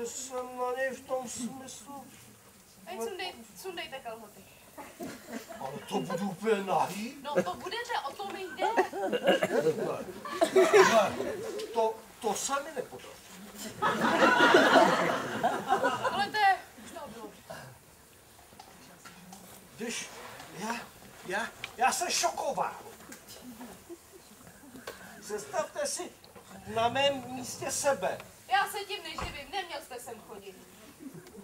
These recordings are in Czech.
by jsem na něj v tom smyslu... Teď sundejte kalhoty. Ale to budu úplně nahý? No to budete, o to mi jde. Ne, to se mi nepodaří. Ale už to bylo. Když já se šokoval. Představte si na mém místě sebe. Já se tím neživím, neměl jste sem chodit.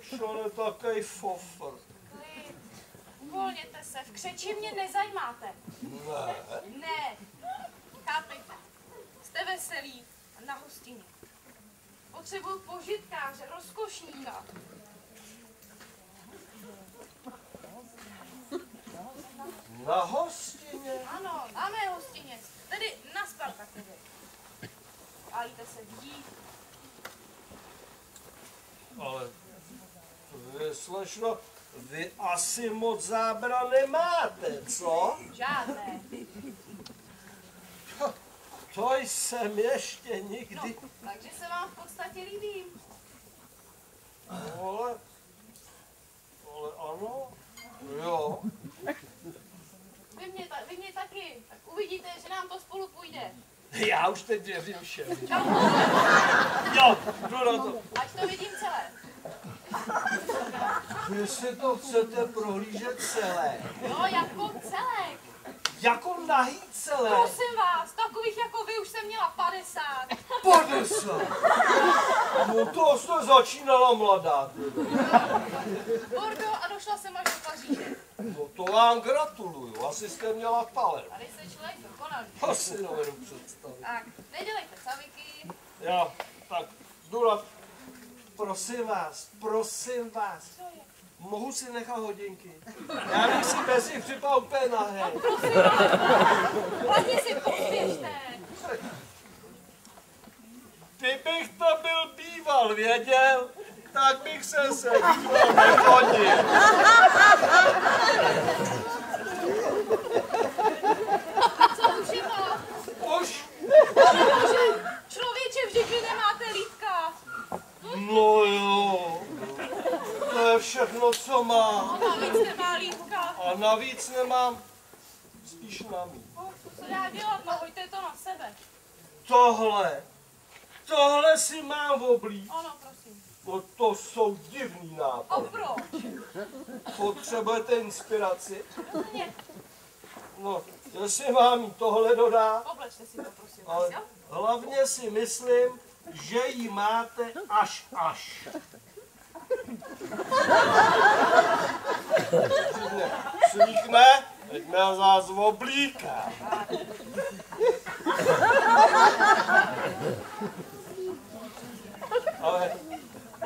Čo je takovej fofr? Klid, uvolněte se, v křeči mě nezajímáte. Ne. Ne, chápejte. Jste veselí a na hostině. Potřebuju požitkáře, rozkošníka. Na hostině? Ano, na mé hostině, tedy na Spartakově. Pálíte se vidí. Ale slečno, vy asi moc zábran nemáte, co? Žádné. To jsem ještě nikdy... No, takže se vám v podstatě líbím. Ale ano, jo. Vy mě taky. Tak uvidíte, že nám to spolu půjde. Já už teď věřím všem. Jo, jdu na to. Ať to vidím celé. Vy si to chcete prohlížet celé. Jo, jako celek. Jako nahý celé. Prosím vás, takových jako vy už jsem měla 50. 50. No to jste začínala mladá. Bordo a došla jsem až do Paříže. No to vám gratuluju, asi jste měla talent. Tady se člověk dokonalý. Asi nevedu představit. Tak, nedělejte saviky. Jo, tak jdu na... Prosím vás. Co je? Mohu si nechat hodinky? Já bych si bez nich připal úplně nahé. No prosím vás, hlavně si pospěšte. Kdybych to byl býval věděl, tak bych se díval nechodil. Co už je to? Už? Člověče, vždyť vy nemáte lítka. No jo. To je všechno, co mám. No navíc nemá lítka. A navíc nemám spíš na mý. Co dá dělat? No hoďte to na sebe. Tohle si mám oblík. Ano, prosím. No to jsou divný A nápady. proč? Potřebujete inspiraci? Ne, No, jestli vám jí tohle dodá, oblečte si to, prosím vás, ale jo? hlavně si myslím, že ji máte až. Slíkne, teď mě zás oblíká. Ale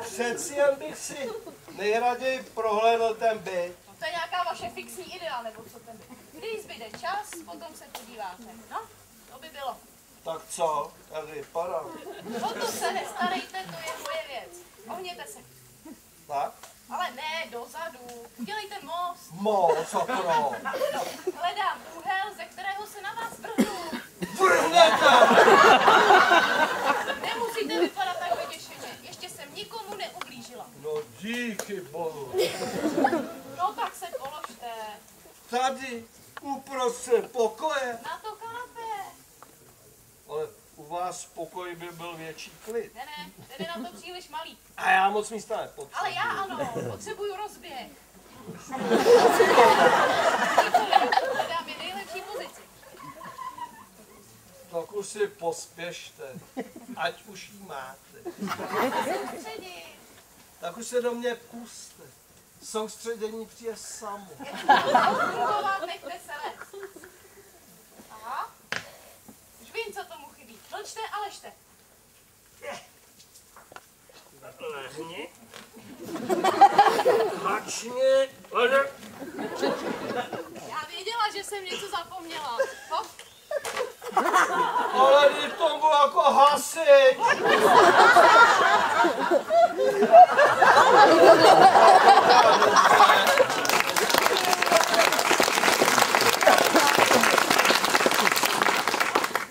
přeci jen bych si nejraději prohlédl ten byt. No, to je nějaká vaše fixní idea, nebo co ten by. Když zbyde čas, potom se podíváte. No, to by bylo. Tak co? Jak vypadá? O to se nestarejte, to je moje věc. Ohněte se. Tak? Ale ne, dozadu. Dělejte most. Moc a pro. Hledám úhel, ze kterého se na vás vrhnu. Vrhnete! Nemusíte vypadat tak vyděšeně. Ještě jsem nikomu neublížila. No díky bohu. No tak se položte. Tady, uprostřed pokoje. Na to kanapé. Ale u vás v pokoji by byl větší klid. Ne, ten je na to příliš malý. A já moc místa nepotřebuji. Ale já ano, potřebuju rozběh. Hledám je nejlepší pozici. Tak už si pospěšte, ať už jí máte. Soustředit. Tak už se do mě puste. Soustředění přijde samo. Druhou vám nechte celé. Aha. Už vím, co tomu chybí. Mlčte a ležte. Lehni. Hačně. Ležet. Já věděla, že jsem něco zapomněla. Hop. Ale když to byl jako hasič.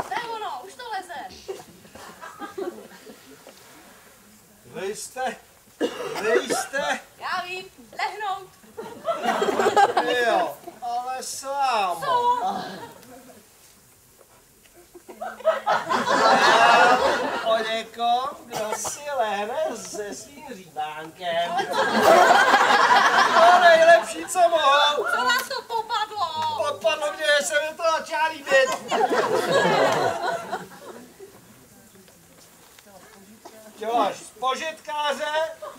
To je ono, už to leze. Vy jste Vy jste? Já vím, lehnout. Jo, ale sám. Co? O někom, kdo si lehne se svým říbánkem. To nejlepší, co mohl. Co vás to popadlo? Podpadlo mě, se mi to začala líbit. Děláš spožitkáře,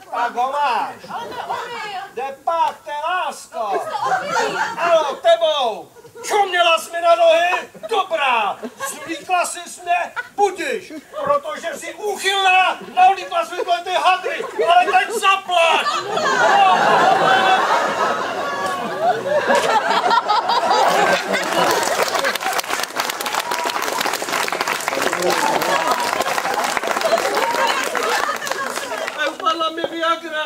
pak ho máš. Ale to je omyl. Jde pak, te lásko. Jste omylí. Ano, tebou. Čuměla jsi mi na nohy? Dobrá. Zvlíkla jsi mě? Budiš. Protože jsi úchylná, naulíkla jsi mi ty hadry. Ale teď zaplať. Upadla mi Viagra.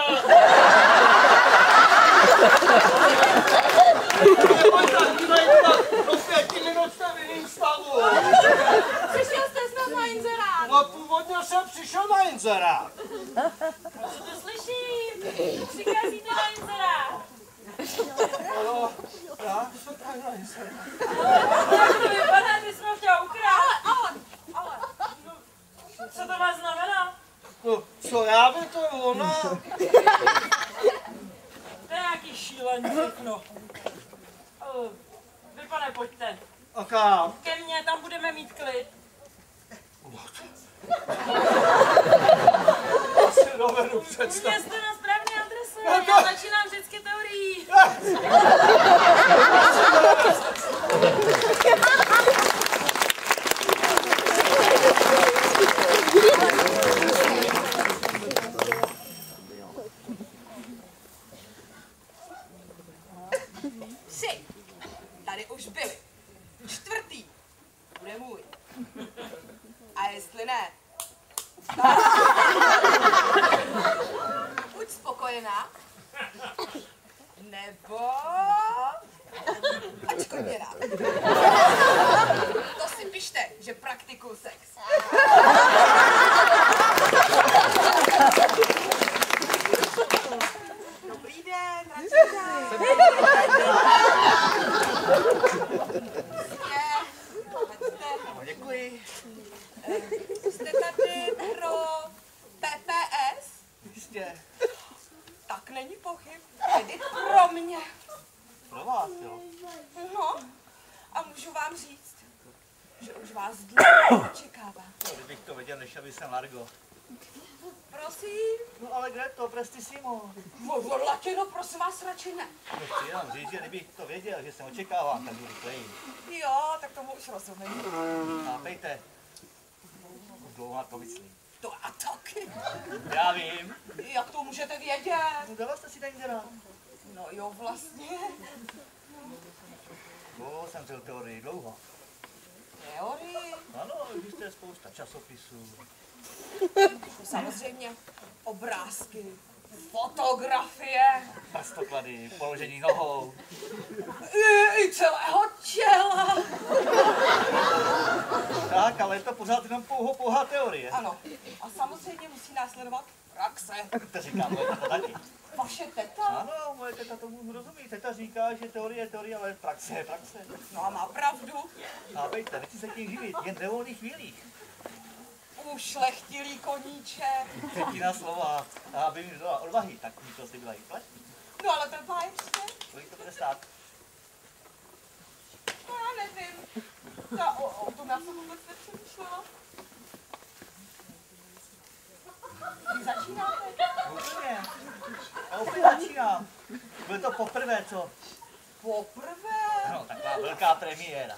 Neboj tak, ty najdela do 5 minut jste v jiným stavu. Přišel jste snad na inzerát. No původně jsem přišel na inzerát. To slyším. Přicházíte na inzerát. No, já jsem tak na inzerát. Jak to vypadá, že jsme chtěla ukrát? Ale. Co to má znamená? No, co já by to ona? To je nějaký šílený všechno. Vy, pane, pojďte. A kam? Ke mně, tam budeme mít klid. Já si dovedu představit. Mě jste na správné adrese. No to- Já začínám vždycky teorií. Tři. Tady už byli. Čtvrtý. Bude můj. A jestli ne, buď spokojená, nebo odškodněná. To si pište, že praktikuju sex. Dobrý den, radšíka. Děkuji. Jste tady pro PPS? Jistě. Tak není pochyb. Tedy pro mě. Pro vás, jo. No, a můžu vám říct, že už vás dlouho očekává. No, kdybych to věděl, než aby jsem Largo. Prosím. No ale kde to, Prestissimo? Možná latino, prosím vás, radši ne. No chci jenom říct, že kdybych to věděl, že jsem očekávám, tak budu rychleji. Jo, tak tomu už rozumím. Chápejte. Už dlouho na to myslím. To a taky. Já vím. Jak to můžete vědět? No dala jste si ten inzerát. No jo, vlastně. Dlouho jsem chtěl teorii, dlouho. Teorii? Ano, existuje spousta časopisů. Samozřejmě obrázky, fotografie, Prstoklady, položení nohou. i celého těla. Tak, ale je to pořád jenom pouhá teorie. Ano, a samozřejmě musí následovat praxe. To říká moje teta taky. Vaše teta? Ano, moje teta tomu rozumí. Teta říká, že teorie je teorie, ale praxe je praxe. No a má pravdu. Chápejte, nechci se tím živit, jen ve volných chvílích. Ušlechtilý koníček. Třetina slova. A aby mi dodala odvahy, tak mi to si byla i platí. No ale ten páječně? Kolik to bude stát? No já nevím. Já o tom já jsem vůbec nepřemýšlela. Vy začínáte? Úplně. A opět začínám. Bylo to poprvé, co? Poprvé? No, taková velká premiéra.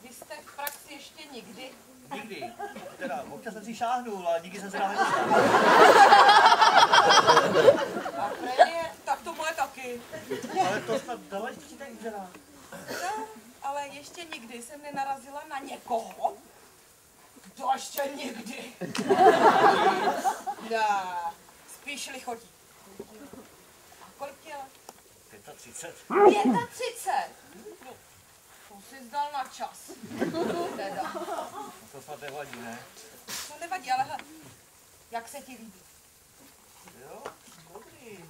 Vy jste v praxi ještě nikdy? Nikdy. Teda, občas jsem si šáhnul, ale nikdy jsem se dál nedostal. A premiér? Tak to moje taky. Ale to snad dala ještě ten inzerát. No, ale ještě nikdy jsem nenarazila na někoho. To ještě nikdy. Ne, spíš lichotí. A kolik je let? 35. 35. No, to jsi zdal na čas. Teda. To snad nevadí, ne? To nevadí, ale hele, Jak se ti líbí? Jo, dobrý.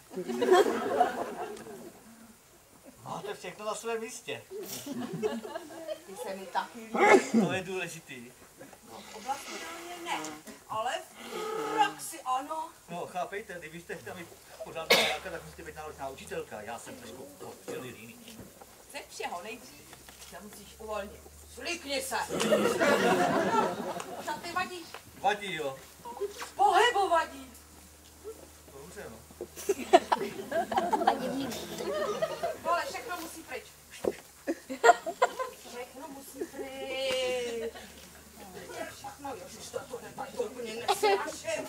Máte všechno na svém místě. Ty se mi taky líbí. To je důležitý. No, v oblasti ne, ale v praxi ano. No, chápejte, kdybyste chtěli pořád nějaká, tak musíte být náročná učitelka. Já jsem trošku pochtělý jiný. Ze všeho nejdřív se musíš uvolnit. Slikni se! Šaty vadí. Vadí, jo. Pohybu vadí. Dobře, no. Vole, všechno musí pryč. Všechno musí pryč. Všechno, ježiš, to úplně nesnáším.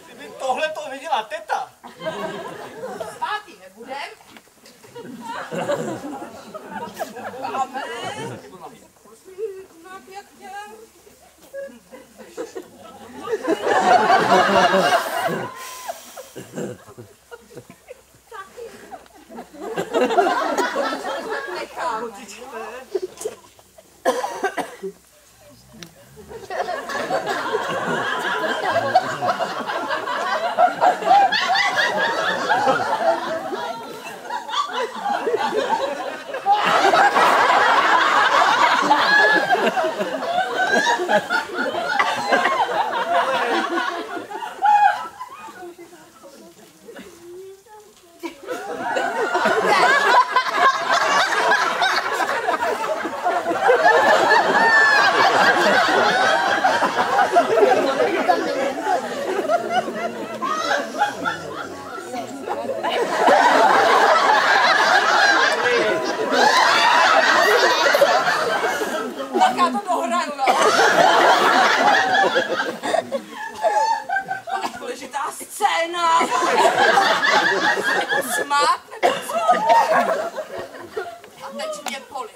Kdyby tohle to viděla teta. Spát ji nebudem. Máme. No pěkně. Necháme. Tak já to dohraju, no. To je důležitá scéna. Smát nebo co? A teď mě poli.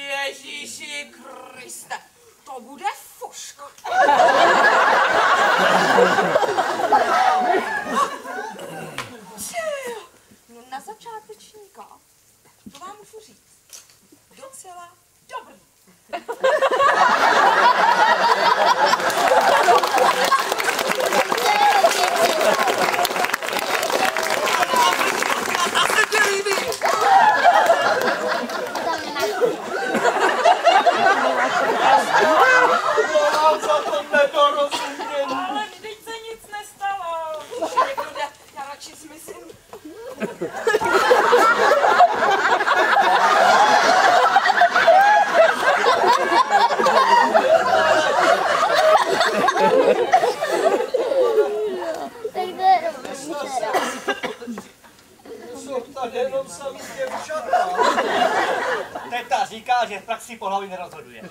Ježíši Kriste, to bude fuška. No na začátečníka, to vám můžu říct, docela dobrý. A se ti líbí. Volám za to nedorozumění. Ale vždyť se nic nestalo. Já radši zmizím. Jsou tady jenom samý děvčata. Teta říká, že v praxi pohlaví nerozhoduje.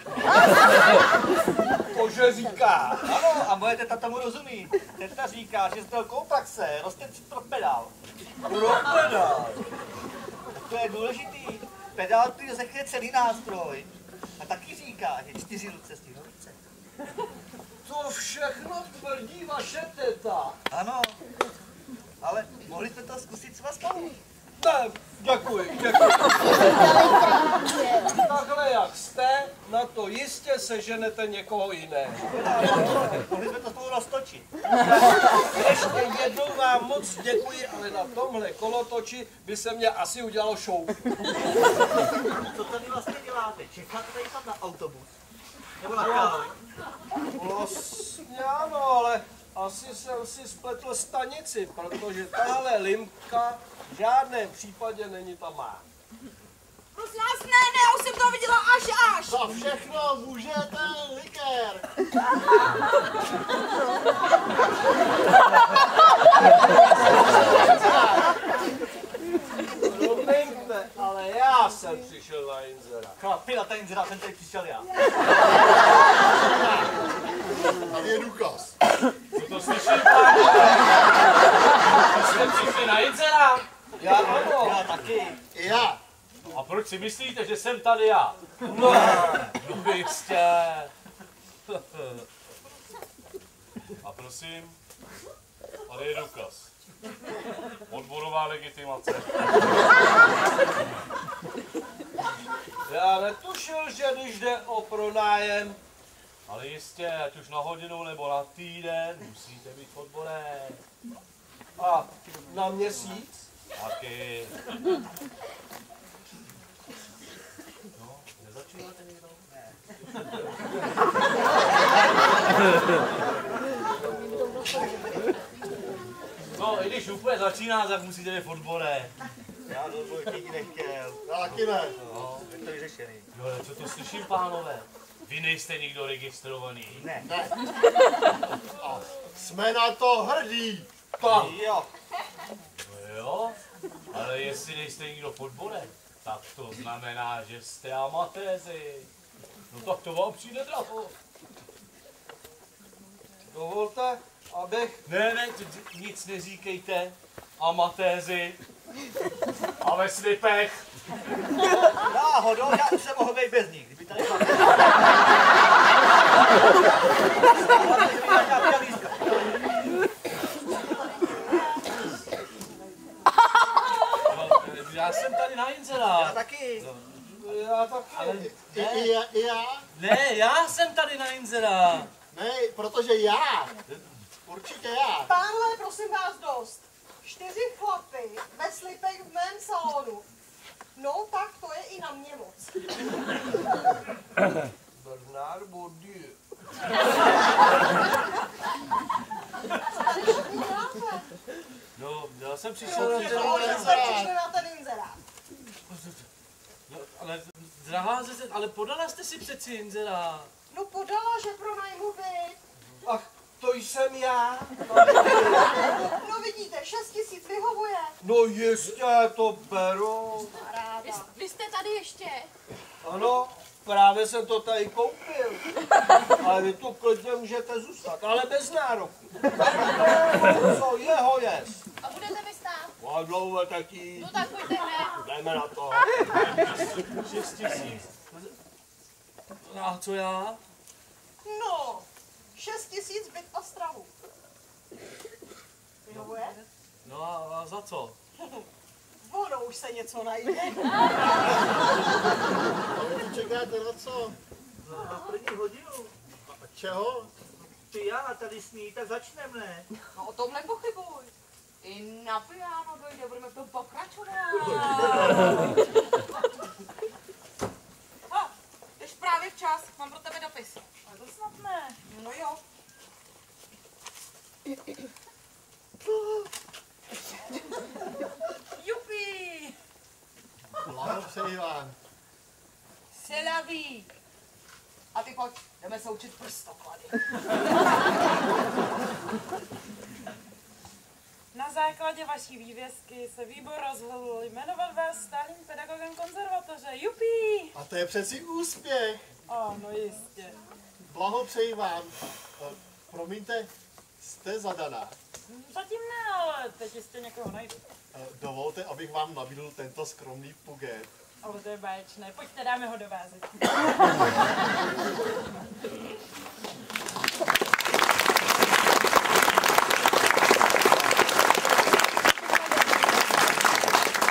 Kože říká. Ano, a moje teta tomu rozumí. Teta říká, že s délkou praxe roste pro pedál. Pro pedál. To je důležitý. Pedál ty řekne celý nástroj. A taky říká, že 4 ruce stihnou více. To všechno tvrdí vaše teta. Ano, ale mohli jsme to zkusit s vás spolu. Ne, děkuji. Takhle jak jste, na to jistě seženete někoho jiného. Mohli jsme to spolu roztočit. Ještě jednou vám moc děkuji, ale na tomhle kolotoči by se mě asi udělalo šou. Co tady vlastně děláte? Čekáte tady tam na autobus? Nebo na kávy? Vlastně ano, ale asi jsem si spletl stanici, protože tahle limka v žádném případě není ta má. Prosím vás, ne, já už jsem to viděla až. Za všechno může ten likér. Promiňte, ale já jsem přišel na inzerát. Chlapi, na ten inzerát jsem tady přišel já. Tady je důkaz. Co to slyším, páni? Jste přišli na inzerát? Já ano. Já taky. I já. A proč si myslíte, že jsem tady já? No, No jistě. A prosím, tady je důkaz. Odborová legitimace. já netuším. tušil, že když jde o pronájem, ale jistě, ať už na hodinu nebo na týden, musíte být v odbore. A na měsíc? Taky. No, nezačínáte někdo? Ne. No, i když úplně začíná, tak musíte být v odbore. Já do dvojky nechtěl. Já taky ne. No, je to vyřešený. Jo, ale co to slyším, pánové? Vy nejste nikdo registrovaný. Ne. A jsme na to hrdí. Tak. Jo. No jo, ale jestli nejste nikdo v odbore, tak to znamená, že jste amatéři. No tak to vám přijde draho. Dovolte, abych... Ne, nic neříkejte, amatéři. A ve slipech. Náhodou, já už jsem mohl být bez nich, kdyby tady byl. Já jsem tady na inzerát. Já taky. Já taky. I já? Ne, já jsem tady na inzerát. Ne, protože já. Určitě já. Pánové, prosím vás dost. 4 chlapy ve slipech v mém salonu. No tak to je i na mě moc. Bernard Bourdieu. No, já jsem přišel Přišli na ten inzerát. No, ale drahá zeze, ale podala jste si přeci inzerát. No podala, že pronajmu byt. Ach, to jsem já. No vidíte, 6 000 vyhovuje. No jistě, to beru. Vy jste tady ještě. Ano, právě jsem to tady koupil. Ale vy tu klidně můžete zůstat, ale bez nároku. Co jeho jest? A budete vystát? A dlouho taky. No tak pojďte hned. Jdeme na to. 6 000. A co já? No, 6 000 byt a stravu. Vyhovuje? No a za co? Ono už se něco najde. Ale vy čekáte na co? Na první hodinu. A čeho? Ty já tady sní, tak začneme, ne? No o tom nepochybuj. I na piano dojde, budeme v tom pokračovat. Jdeš právě včas, mám pro tebe dopis. A to snad ne. No jo. Jupi! Blahopřeji vám. C'est la vie. A ty pojď, jdeme se učit prstoklady. Na základě vaší vývězky se výbor rozhodl jmenovat vás stálým pedagogem konzervatoře. Jupi! A to je přeci úspěch. Ano, jistě. Blahopřeji vám. Promiňte, jste zadaná. Zatím ne, ale teď jistě někoho najdu. Dovolte, abych vám nabídl tento skromný puget. Ale to je báječné. Pojďte, dáme ho dovázet.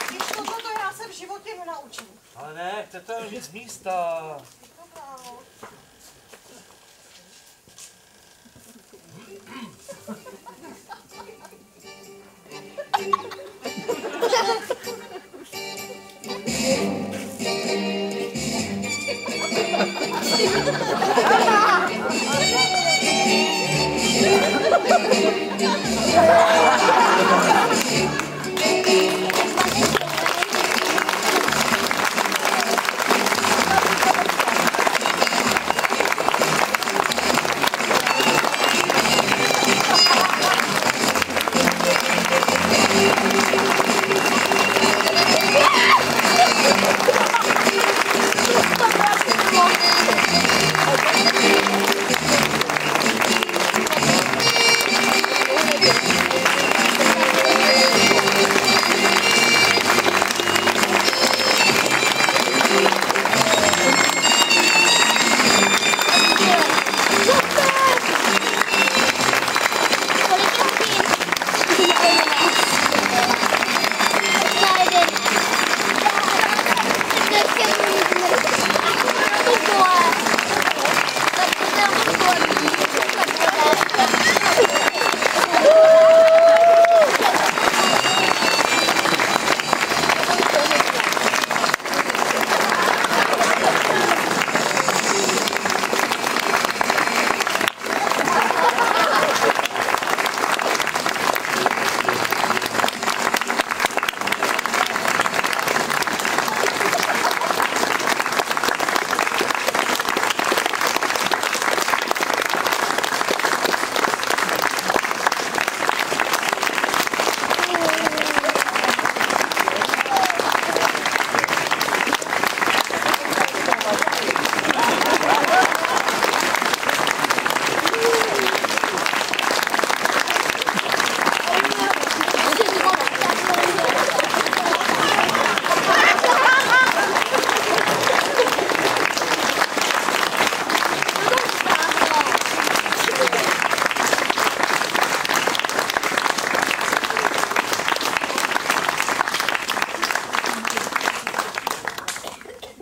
Když tohle já se v životě nenaučím. Ale ne, chcete víc místa. Dobrá, no.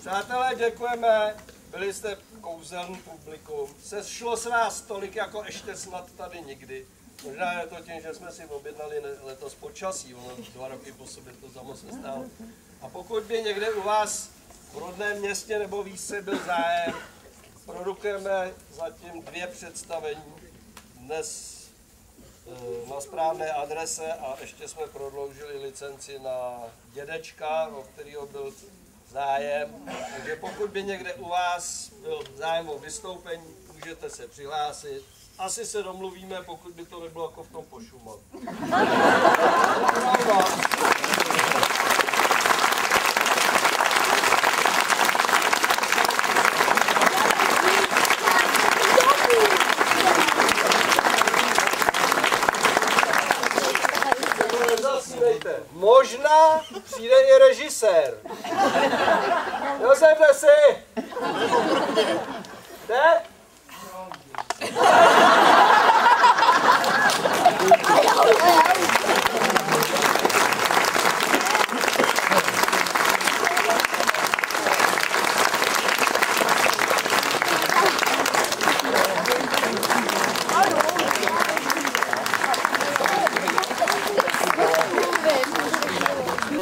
Přátelé, děkujeme. Byli jste kouzelný publikum. Sešlo se vás tolik jako ještě snad tady nikdy. Možná je to tím, že jsme si objednali letos počasí, ono 2 roky po sobě to samo se stalo. A pokud by někde u vás v rodném městě nebo výse byl zájem, produkujeme zatím 2 představení dnes na správné adrese a ještě jsme prodloužili licenci na dědečka, o kterého byl zájem. Takže pokud by někde u vás byl zájem o vystoupení, můžete se přihlásit. Asi se domluvíme, pokud by to nebylo jako v tom Pošumavu. Možná přijde i režisér. Josef, si! Jde?